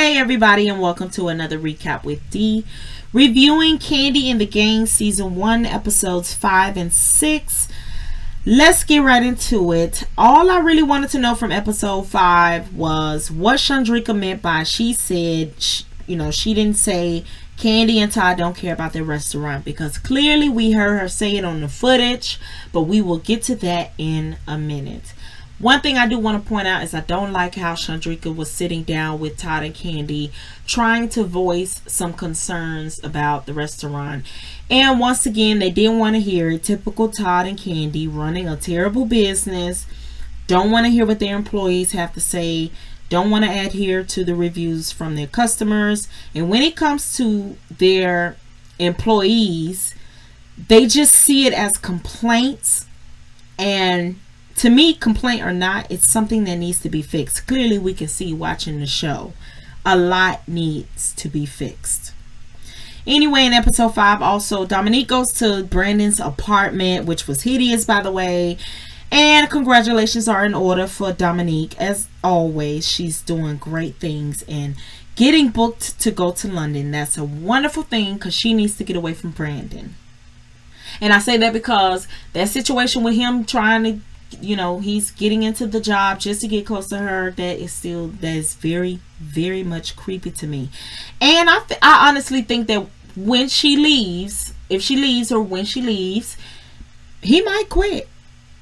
Hey everybody, and welcome to another recap with D. Reviewing Kandi and the Gang Season 1 episodes 5 and 6. Let's get right into it. All I really wanted to know from episode 5 was what Chandrika meant by she said, she didn't say Kandi and Todd don't care about their restaurant, because clearly we heard her say it on the footage, but we will get to that in a minute. One thing I do want to point out is I don't like how Chandrika was sitting down with Todd and Kandi trying to voice some concerns about the restaurant. And once again, they didn't want to hear it. Typical Todd and Kandi running a terrible business. Don't want to hear what their employees have to say. Don't want to adhere to the reviews from their customers. And when it comes to their employees, they just see it as complaints. And to me, complaint or not, it's something that needs to be fixed. Clearly, we can see watching the show, a lot needs to be fixed. Anyway, in episode 5, also, Dominique goes to Brandon's apartment, which was hideous, by the way. And congratulations are in order for Dominique. As always, she's doing great things and getting booked to go to London. That's a wonderful thing, because she needs to get away from Brandon. And I say that because that situation with him trying to, he's getting into the job just to get close to her, that is very, very much creepy to me. And I honestly think that when she leaves, if she leaves or when she leaves, he might quit.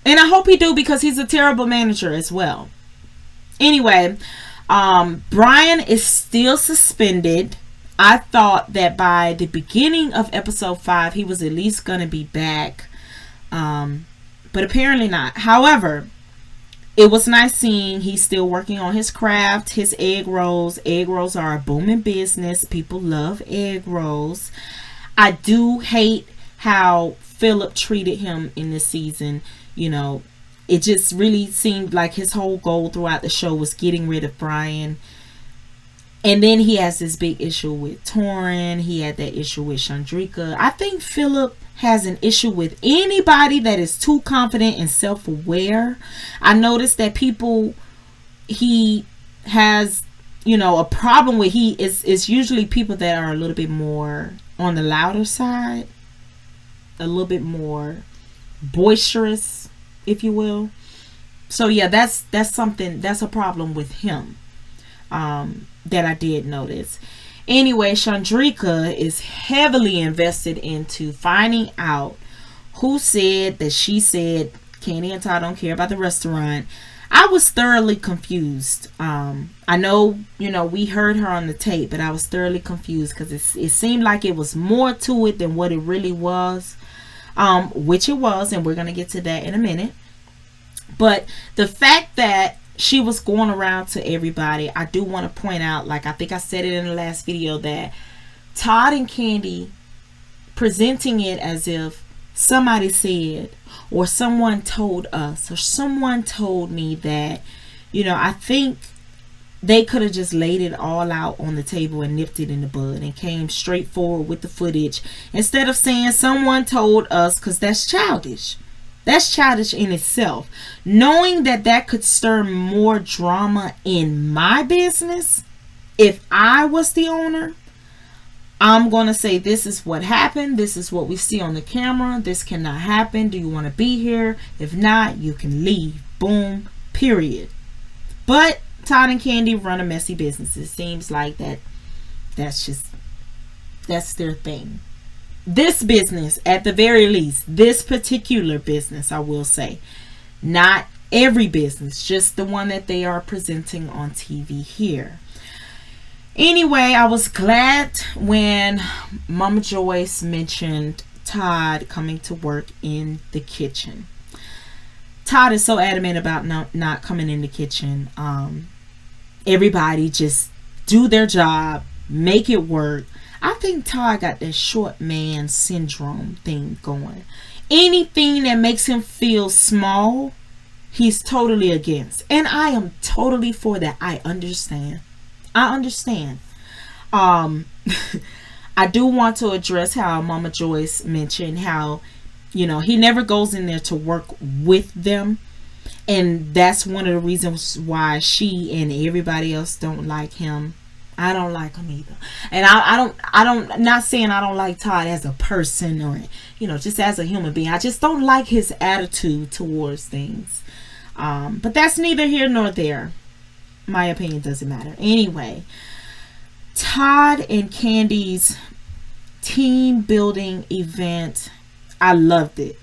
And I hope he do, because he's a terrible manager as well. Anyway, Brian is still suspended. I thought that by the beginning of episode 5, he was at least going to be back. But apparently not. However, it was nice seeing he's still working on his craft, his egg rolls. Egg rolls are a booming business. People love egg rolls. I do hate how Philip treated him in this season. It just really seemed like his whole goal throughout the show was getting rid of Brian. And then he has this big issue with Torin. He had that issue with Chandrika. I think Philip has an issue with anybody that is too confident and self-aware. I noticed that people he has, a problem with, it's usually people that are a little bit more on the louder side, a little bit more boisterous, if you will. So yeah, that's a problem with him that I did notice. Anyway, Chandrika is heavily invested into finding out who said that she said Kandi and Todd don't care about the restaurant. I was thoroughly confused. I know, we heard her on the tape, but I was thoroughly confused because it seemed like it was more to it than what it really was, which it was, and we're going to get to that in a minute. But the fact that she was going around to everybody, I do want to point out, like I think I said it in the last video, that Todd and Kandi presenting it as if somebody said, or someone told us, or someone told me that, I think they could have just laid it all out on the table and nipped it in the bud and came straight forward with the footage instead of saying someone told us, because that's childish. That's childish in itself. Knowing that could stir more drama in my business, if I was the owner, I'm going to say this is what happened. This is what we see on the camera. This cannot happen. Do you want to be here? If not, you can leave. Boom. Period. But Todd and Kandi run a messy business. It seems like that's their thing. This business, at the very least, this particular business, I will say, not every business, just the one that they are presenting on TV here. Anyway, I was glad when Mama Joyce mentioned Todd coming to work in the kitchen. Todd is so adamant about not coming in the kitchen. Everybody just do their job, make it work. I think Todd got that short man syndrome thing going. Anything that makes him feel small, he's totally against. And I am totally for that. I understand. I do want to address how Mama Joyce mentioned how, he never goes in there to work with them. And that's one of the reasons why she and everybody else don't like him. I don't like him either. And I don't, not saying I don't like Todd as a person or, just as a human being. I just don't like his attitude towards things. But that's neither here nor there. My opinion doesn't matter. Anyway, Todd and Kandi's team building event, I loved it.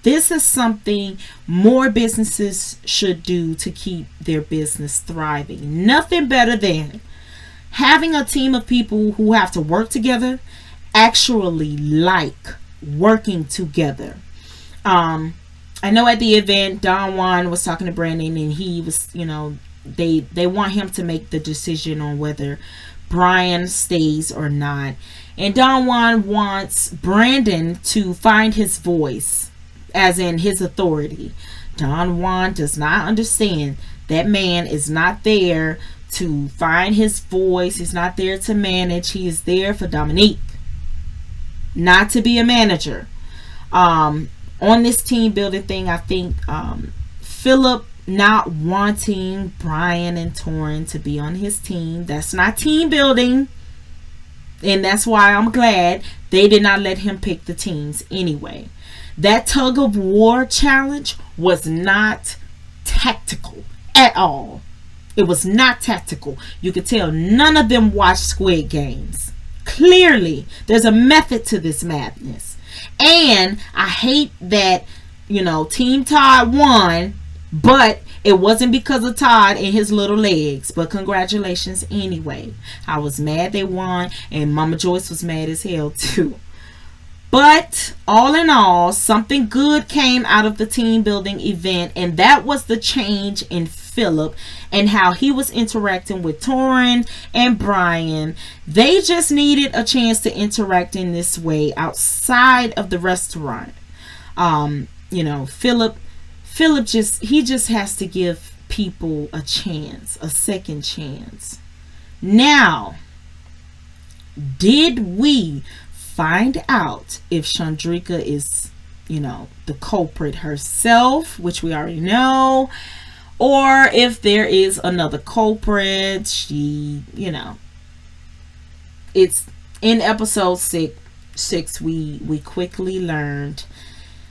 This is something more businesses should do to keep their business thriving. Nothing better than having a team of people who have to work together, actually like working together. I know at the event, Juan was talking to Brandon, and he was, they want him to make the decision on whether Brian stays or not. And Juan wants Brandon to find his voice, as in his authority. Juan does not understand that man is not there to find his voice. He's not there to manage. He is there for Dominique, not to be a manager. On this team building thing, I think Philip not wanting Brian and Torrin to be on his team, that's not team building. And that's why I'm glad they did not let him pick the teams anyway. That tug of war challenge was not tactical at all. It was not tactical. You could tell none of them watched Squid Games. Clearly, there's a method to this madness. And I hate that, Team Todd won, but it wasn't because of Todd and his little legs. But congratulations anyway. I was mad they won, and Mama Joyce was mad as hell too. But all in all, something good came out of the team building event, and that was the change in Philip and how he was interacting with Torrin and Brian. They just needed a chance to interact in this way outside of the restaurant. Philip just has to give people a chance, a second chance. Now, did we find out if Chandrika is, the culprit herself, which we already know, or if there is another culprit? It's in episode 6 we quickly learned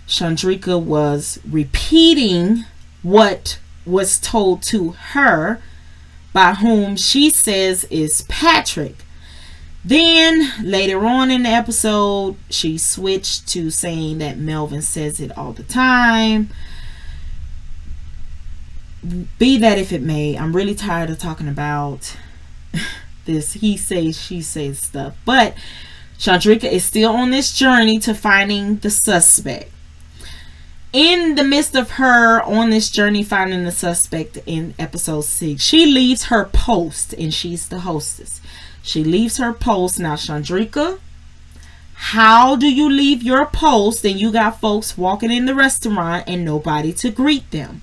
Chandrika was repeating what was told to her by whom she says is Patrick. Then later on in the episode, she switched to saying that Melvin says it all the time. Be that if it may, I'm really tired of talking about this he says, she says stuff. But Chandrika is still on this journey to finding the suspect. In the midst of her on this journey finding the suspect in episode 6, she leaves her post, and she's the hostess. She leaves her post. Now, Chandrika, how do you leave your post and you got folks walking in the restaurant and nobody to greet them?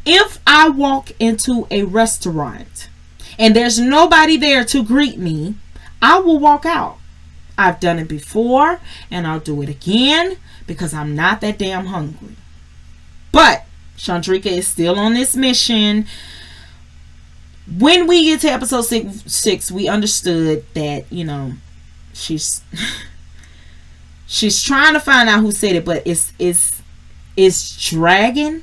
If I walk into a restaurant and there's nobody there to greet me, I will walk out. I've done it before and I'll do it again because I'm not that damn hungry. But Chandrika is still on this mission. When we get to episode 6, we understood that, she's trying to find out who said it, but it's dragging.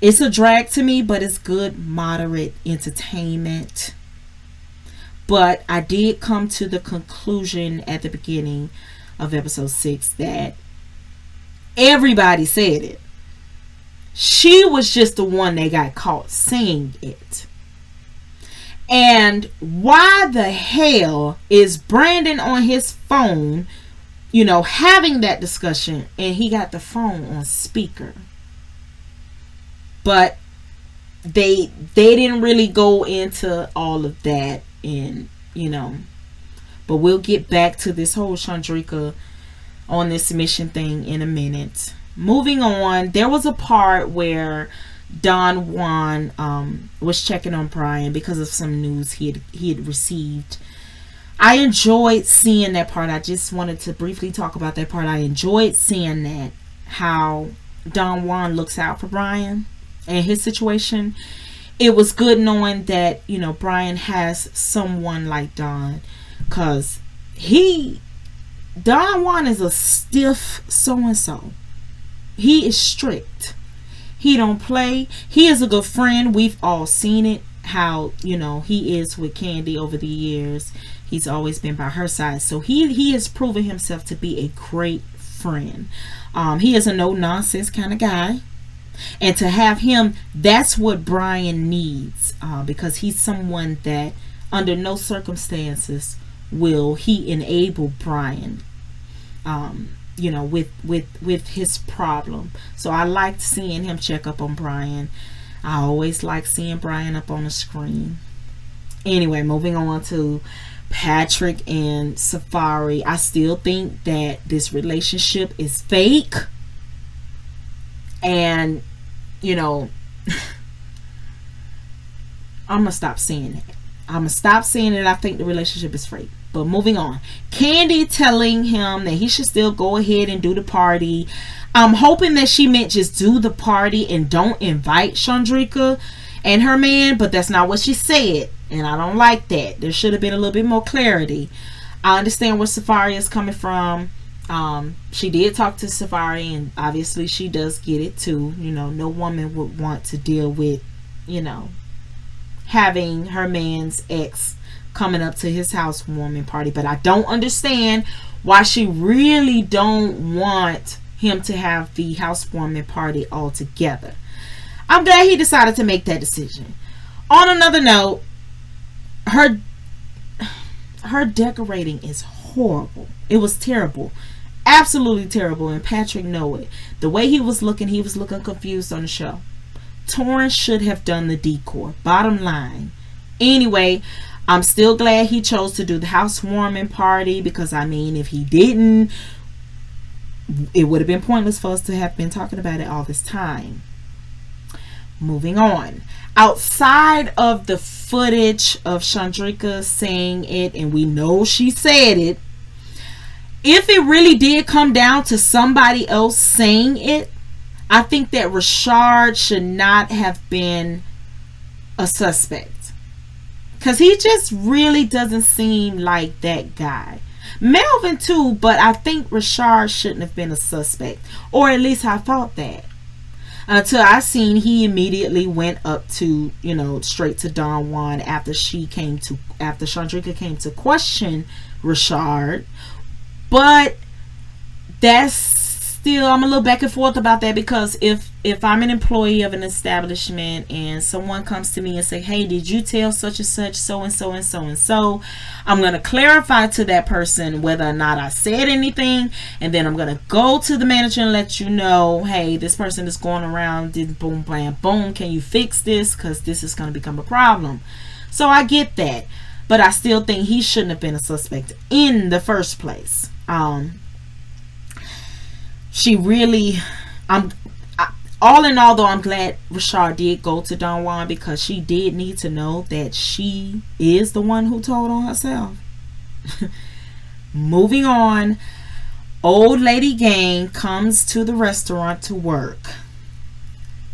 It's a drag to me, but it's good, moderate entertainment. But I did come to the conclusion at the beginning of episode 6 that everybody said it. She was just the one that got caught saying it. And why the hell is Brandon on his phone, having that discussion, and he got the phone on speaker? But they didn't really go into all of that, and but we'll get back to this whole Chandrika on this mission thing in a minute. Moving on, there was a part where Juan was checking on Brian because of some news he had received. I enjoyed seeing that part. I just wanted to briefly talk about that part. I enjoyed seeing that, how Juan looks out for Brian and his situation. it was good knowing that, Brian has someone like Don, because Don Juan is a stiff so-and-so. He is strict. He don't play. He is a good friend. We've all seen it, how, he is with Kandi over the years. He's always been by her side. So he has proven himself to be a great friend. He is a no-nonsense kind of guy. And to have him, that's what Brian needs, because he's someone that under no circumstances will he enable Brian, with his problem. So I liked seeing him check up on Brian. I always like seeing Brian up on the screen. Anyway, moving on to Patrick and Safari. I still think that this relationship is fake. And, I'm going to stop saying that. I'm going to stop saying that I think the relationship is fake. But moving on. Kandi telling him that he should still go ahead and do the party. I'm hoping that she meant just do the party and don't invite Chandrika and her man. But that's not what she said. And I don't like that. There should have been a little bit more clarity. I understand where Safari is coming from. She did talk to Safari, and obviously she does get it too. No woman would want to deal with, having her man's ex coming up to his housewarming party. But I don't understand why she really don't want him to have the housewarming party altogether. I'm glad he decided to make that decision. On another note, her decorating is horrible. It was terrible. Absolutely terrible. And Patrick know it. The way he was looking confused on the show. Torrance should have done the decor. Bottom line. Anyway, I'm still glad he chose to do the housewarming party, because if he didn't, it would have been pointless for us to have been talking about it all this time. Moving on. Outside of the footage of Chandrika saying it, and we know she said it, if it really did come down to somebody else saying it, I think that Rashard should not have been a suspect, because he just really doesn't seem like that guy. Melvin too, but I think Rashard shouldn't have been a suspect, or at least I thought that. Until I seen he immediately went up to, straight to Don Juan after Chandrika came to question Rashard. But that's still, I'm a little back and forth about that, because if I'm an employee of an establishment and someone comes to me and say, hey, did you tell such and such, so and so and so and so, I'm going to clarify to that person whether or not I said anything, and then I'm going to go to the manager and let you know, hey, this person is going around, did boom, blam, boom, can you fix this, because this is going to become a problem. So I get that, but I still think he shouldn't have been a suspect in the first place. She really, all in all though, I'm glad Rashard did go to Don Juan, because she did need to know that she is the one who told on herself. Moving on. Old lady gang comes to the restaurant to work.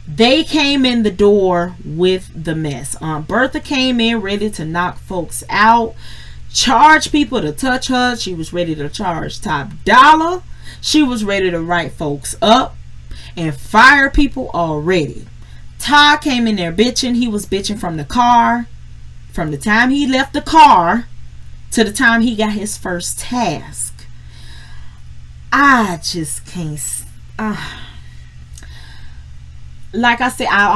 They came in the door with the mess. Aunt Bertha came in ready to knock folks out, charge people to touch her. She was ready to charge top dollar. She was ready to write folks up and fire people already. Todd came in there bitching. He was bitching from the car. From the time he left the car to the time he got his first task. I just can't. Like I said, I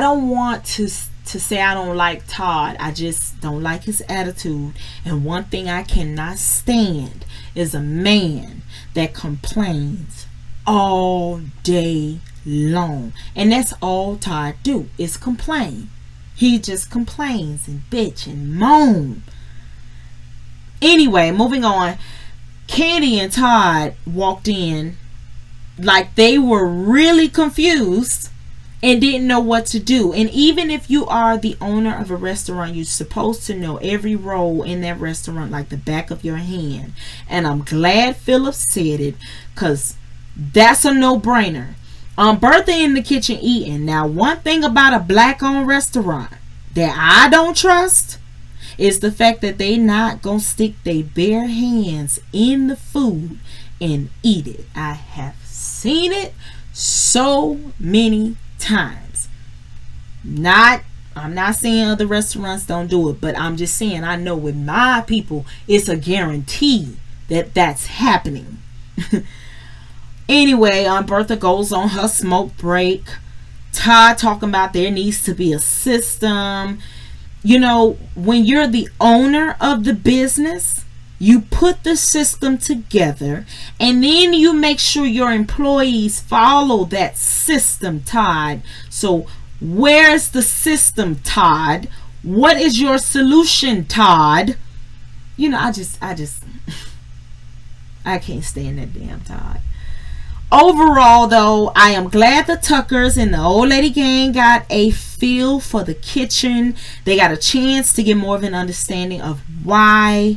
don't want to say I don't like Todd. I just don't like his attitude. And one thing I cannot stand is a man that complains all day long. And that's all Todd do, is complain. He just complains and bitch and moan. Anyway, moving on. Kandi and Todd walked in like they were really confused and didn't know what to do. And even if you are the owner of a restaurant, you're supposed to know every role in that restaurant like the back of your hand. And I'm glad Philip said it, because that's a no-brainer. Bertha in the kitchen eating. Now, one thing about a black-owned restaurant that I don't trust is the fact that they not gonna stick their bare hands in the food and eat it. I have seen it so many times. I'm not saying other restaurants don't do it, but I'm just saying I know with my people it's a guarantee that that's happening. Anyway, Bertha goes on her smoke break. Todd talking about there needs to be a system. You know, when you're the owner of the business, you put the system together and then you make sure your employees follow that system, Todd. So where's the system, Todd? What is your solution, Todd? You know, I can't stand that damn Todd. Overall, though, I am glad the Tuckers and the old lady gang got a feel for the kitchen. They got a chance to get more of an understanding of why,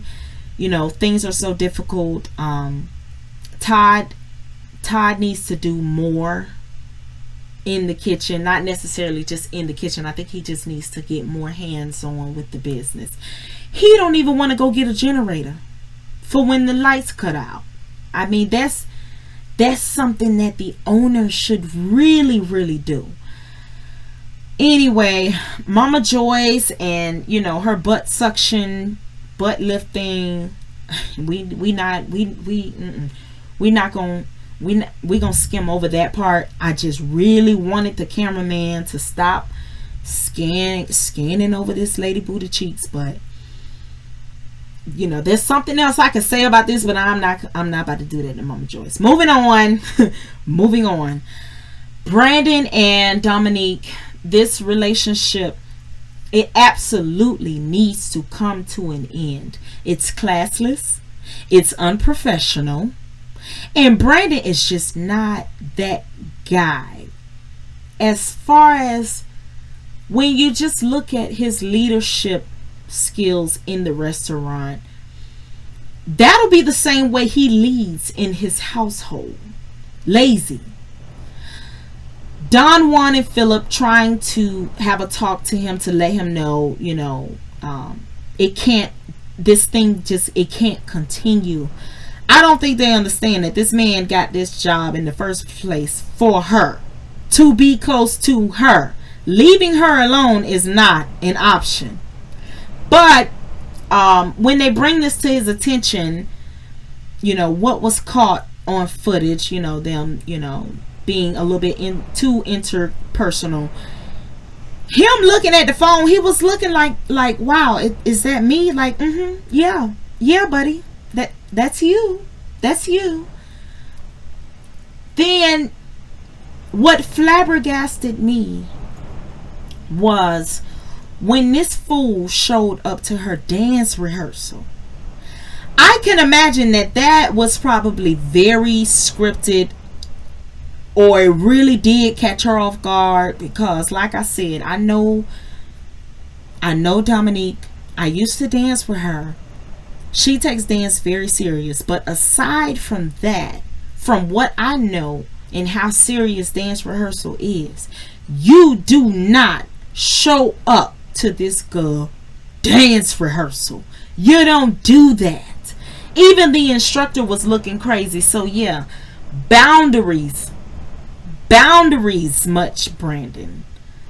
you know, things are so difficult. Todd needs to do more in the kitchen, not necessarily just in the kitchen. I think he just needs to get more hands-on with the business. He don't even want to go get a generator for when the lights cut out. I mean, that's something that the owner should really do. Anyway, Mama Joyce and, you know, her butt suction, butt lifting, we gonna skim over that part. I just really wanted the cameraman to stop scanning over this lady booty cheeks, but you know, there's something else I could say about this, but I'm not about to do that to Mama Joyce. Moving on. Moving on. Brandon and Dominique, this relationship, it absolutely needs to come to an end. It's classless, it's unprofessional, and Brandon is just not that guy. As far as when you just look at his leadership skills in the restaurant, that'll be the same way he leads in his household. Lazy. Don, Juan, and Philip trying to have a talk to him to let him know, you know, it can't continue. I don't think they understand that this man got this job in the first place for her, to be close to her. Leaving her alone is not an option. But when they bring this to his attention, you know, what was caught on footage, you know, them, you know, being a little bit too interpersonal. Him looking at the phone, he was looking like wow, is that me? Like, yeah, buddy, that's you. Then what flabbergasted me was when this fool showed up to her dance rehearsal. I can imagine that was probably very scripted, or it really did catch her off guard, because like I said, I know Dominique. I used to dance with her. She takes dance very serious, but aside from that, from what I know and how serious dance rehearsal is, you do not show up to this girl dance rehearsal. You don't do that. Even the instructor was looking crazy. So yeah, boundaries much, Brandon.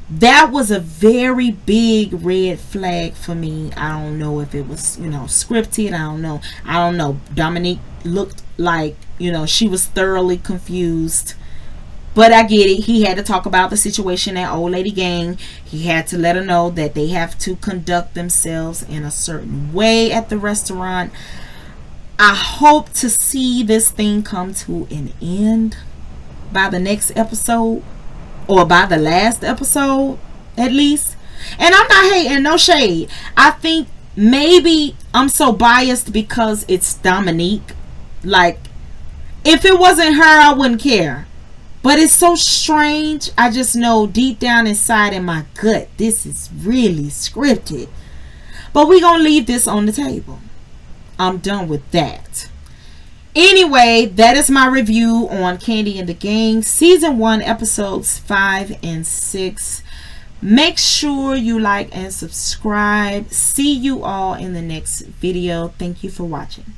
That was a very big red flag for me. I don't know if it was, you know, scripted. I don't know. Dominique looked like, you know, she was thoroughly confused. But I get it. He had to talk about the situation at Old Lady Gang. He had to let her know that they have to conduct themselves in a certain way at the restaurant. I hope to see this thing come to an end by the next episode, or by the last episode at least. And I'm not hating, no shade. I think maybe I'm so biased because it's Dominique. Like, if it wasn't her, I wouldn't care. But it's so strange. I just know deep down inside in my gut, this is really scripted. But we're going to leave this on the table. I'm done with that. Anyway, that is my review on Kandi and the Gang season 1 episodes 5 and 6. Make sure you like and subscribe. See you all in the next video. Thank you for watching.